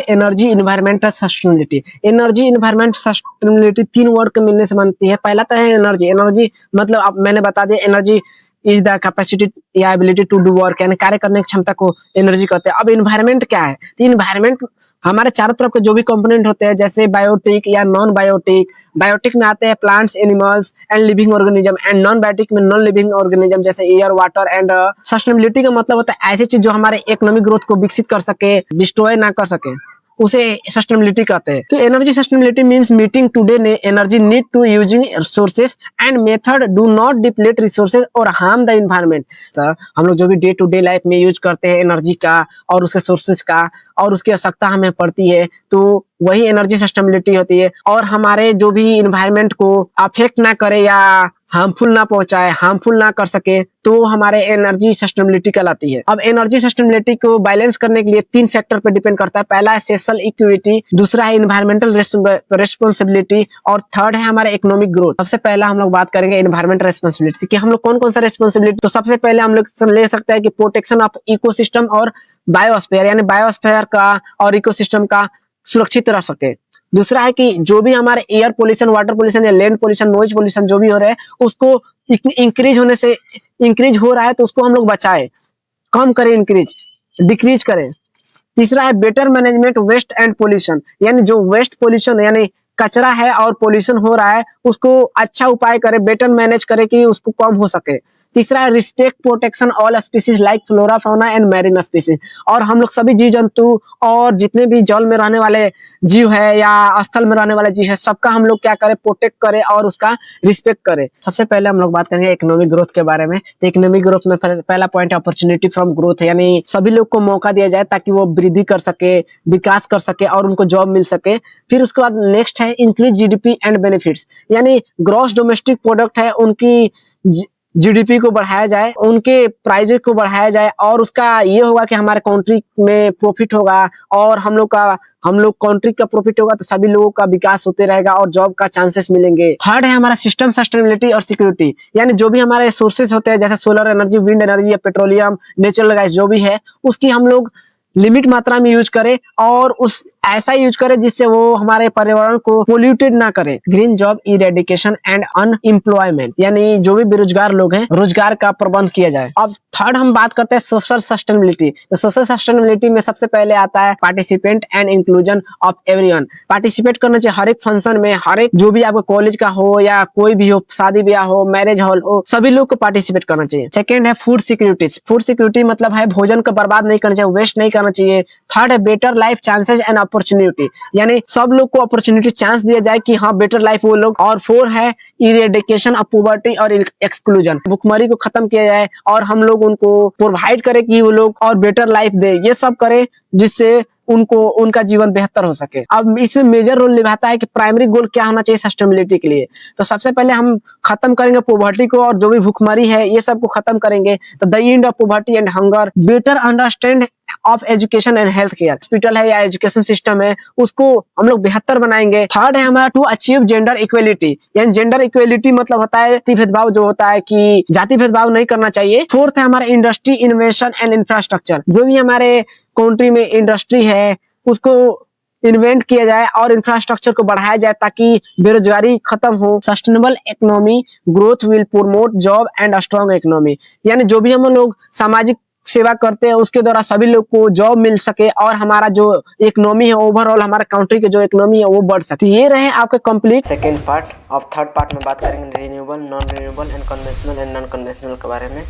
Energy, environment और sustainability. Energy, environment, sustainability 3 word के मिलने से बनती है। पहला तो है एनर्जी। एनर्जी मतलब अब मैंने बता दिया, एनर्जी इज द कैपेसिटी या एबिलिटी टू डू वर्क, यानी कार्य करने की क्षमता को एनर्जी कहते हैं। अब इन्वायरमेंट क्या है? तो इन्वायरमेंट हमारे चारों तरफ के जो भी कंपोनेंट होते हैं, जैसे बायोटिक या नॉन बायोटिक। बायोटिक में आते हैं plants, animals and living organism, and non biotic में नॉन लिविंग ऑर्गेनिज्म जैसे एयर, वाटर एंड सस्टेनेबिलिटी का मतलब होता है ऐसी चीज जो हमारे इकोनॉमिक ग्रोथ को विकसित कर सके, डिस्ट्रॉय ना कर सके, उसे सस्टेनेबिलिटी कहते हैं। तो energy sustainability means meeting today energy need to using resources and method do not deplete resources और हार्म द इन्वायरमेंट। हम लोग जो भी डे टू डे लाइफ में यूज करते हैं एनर्जी का और उसके सोर्सेज का, और उसकी आवश्यकता हमें पड़ती है, तो वही एनर्जी सस्टेनेबिलिटी होती है। और हमारे जो भी इन्वायरमेंट को अफेक्ट ना करे या हार्मफुल ना पहुंचाए, हार्मफुल ना कर सके, तो हमारे एनर्जी सस्टेनेबिलिटी कहलाती है। अब एनर्जी सस्टेनेबिलिटी को बैलेंस करने के लिए 3 फैक्टर पे डिपेंड करता है। पहला है सोशल इक्विटी, दूसरा है इन्वायरमेंटल रेस्पॉन्सिबिलिटी, और थर्ड है हमारा इकोनॉमिक ग्रोथ। सबसे पहला हम लोग बात करेंगे इन्वायरमेंटल रेस्पॉन्सिबिलिटी कि हम लोग कौन कौन सा रेस्पॉन्सिबिलिटी। तो सबसे पहले हम लोग ले सकते हैं कि प्रोटेक्शन ऑफ इकोसिस्टम और बायोस्फीयर, यानी बायोस्फीयर का और इकोसिस्टम का सुरक्षित रह सके। दूसरा है कि जो भी हमारे एयर पोल्यूशन, वाटर पोल्यूशन या लैंड पोल्यूशन, नॉइज पोल्यूशन जो भी हो रहा है, उसको इंक्रीज हो रहा है तो उसको हम लोग बचाए, कम करें, डिक्रीज करें। तीसरा है better management waste and pollution, यानी जो वेस्ट पोल्यूशन यानी कचरा है और पोल्यूशन हो रहा है उसको अच्छा उपाय करे, बेटर मैनेज करे कि उसको कम हो सके। तीसरा है respect protection all species like flora fauna and marine species, और हम लोग सभी जीव जंतु और जितने भी जल में रहने वाले जीव है या स्थल में रहने वाले जीव है, सबका हम लोग क्या करें, प्रोटेक्ट करें और उसका रिस्पेक्ट करें। सबसे पहले हम लोग बात करेंगे इकोनॉमिक ग्रोथ के बारे में। तो इकोनॉमिक ग्रोथ में पहला पॉइंट है अपॉर्चुनिटी फ्रॉम ग्रोथ, यानी सभी लोग को मौका दिया जाए ताकि वो वृद्धि कर सके, विकास कर सके और उनको जॉब मिल सके। फिर उसके बाद नेक्स्ट है इंक्रीज जीडीपी एंड बेनिफिट्स, यानी ग्रॉस डोमेस्टिक प्रोडक्ट है उनकी जीडीपी को बढ़ाया जाए, उनके प्राइजेस को बढ़ाया जाए, और उसका ये होगा कि हमारे कंट्री में प्रॉफिट होगा और हम लोग कंट्री का प्रॉफिट होगा तो सभी लोगों का विकास होते रहेगा और जॉब का चांसेस मिलेंगे। थर्ड है हमारा सिस्टम सस्टेनेबिलिटी और सिक्योरिटी, यानी जो भी हमारे सोर्सेज होते हैं जैसे सोलर एनर्जी, विंड एनर्जी या पेट्रोलियम, नेचुरल गैस जो भी है, उसकी हम लोग लिमिट मात्रा में यूज करें और उस ऐसा यूज करें जिससे वो हमारे पर्यावरण को पोल्यूटेड ना करे। Green job eradication and unemployment, यानी जो भी बेरोजगार लोग हैं रोजगार का प्रबंध किया जाए। अब थर्ड हम बात करते हैं सोशल सस्टेनेबिलिटी। तो सोशल सस्टेनेबिलिटी में सबसे पहले आता है participant and inclusion of everyone. Participate करना चाहिए हर एक फंक्शन में, हर एक जो भी आपको कॉलेज का हो या कोई भी हो, शादी ब्याह हो, मैरिज हॉल हो, सभी लोग को पार्टिसिपेट करना चाहिए। सेकेंड है फूड सिक्योरिटी। फूड सिक्योरिटी मतलब है भोजन को बर्बाद नहीं करना चाहिए, वेस्ट नहीं करना चाहिए। थर्ड है better life chances and opportunity, यानी सब लोग को अपॉर्चुनिटी चांस दिया जाए कि हाँ बेटर लाइफ वो लोग। और 4 है इरेडिकेशन ऑफ पॉवर्टी और एक्सक्लूजन, भुखमरी को खत्म किया जाए और हम लोग उनको प्रोवाइड करें कि वो लोग और बेटर लाइफ दे, ये सब करें जिससे उनका जीवन बेहतर हो सके। अब इसमें मेजर रोल निभाता है कि प्राइमरी गोल क्या होना चाहिए सस्टेनेबिलिटी के लिए। तो सबसे पहले हम खत्म करेंगे पॉवर्टी को और जो भी भुखमरी है ये सब को खत्म करेंगे। तो the end of poverty and hunger, better understand of education and health care, hospital है या एजुकेशन सिस्टम है उसको हम लोग बेहतर बनाएंगे। थर्ड है हमारा टू अचीव जेंडर इक्वेलिटी, यानी जेंडर इक्वेलिटी मतलब होता है जाति भेदभाव, जो होता है कि जाति भेदभाव नहीं करना चाहिए। फोर्थ है हमारा इंडस्ट्री इन्वेंशन एंड इंफ्रास्ट्रक्चर, जो भी हमारे कंट्री में इंडस्ट्री है उसको इन्वेंट किया जाए और इंफ्रास्ट्रक्चर को बढ़ाया जाए ताकि बेरोजगारी खत्म हो। Sustainable economy growth will promote job and strong economy, यानी जो भी हम लोग सामाजिक सेवा करते हैं उसके द्वारा सभी लोग को जॉब मिल सके और हमारा जो इकोनॉमी है ओवरऑल हमारे कंट्री के जो इकोनॉमी है वो बढ़ सके। ये रहे आपके कंप्लीट सेकेंड पार्ट। अब थर्ड पार्ट में बात करेंगे renewable, non renewable and conventional and non conventional के बारे में।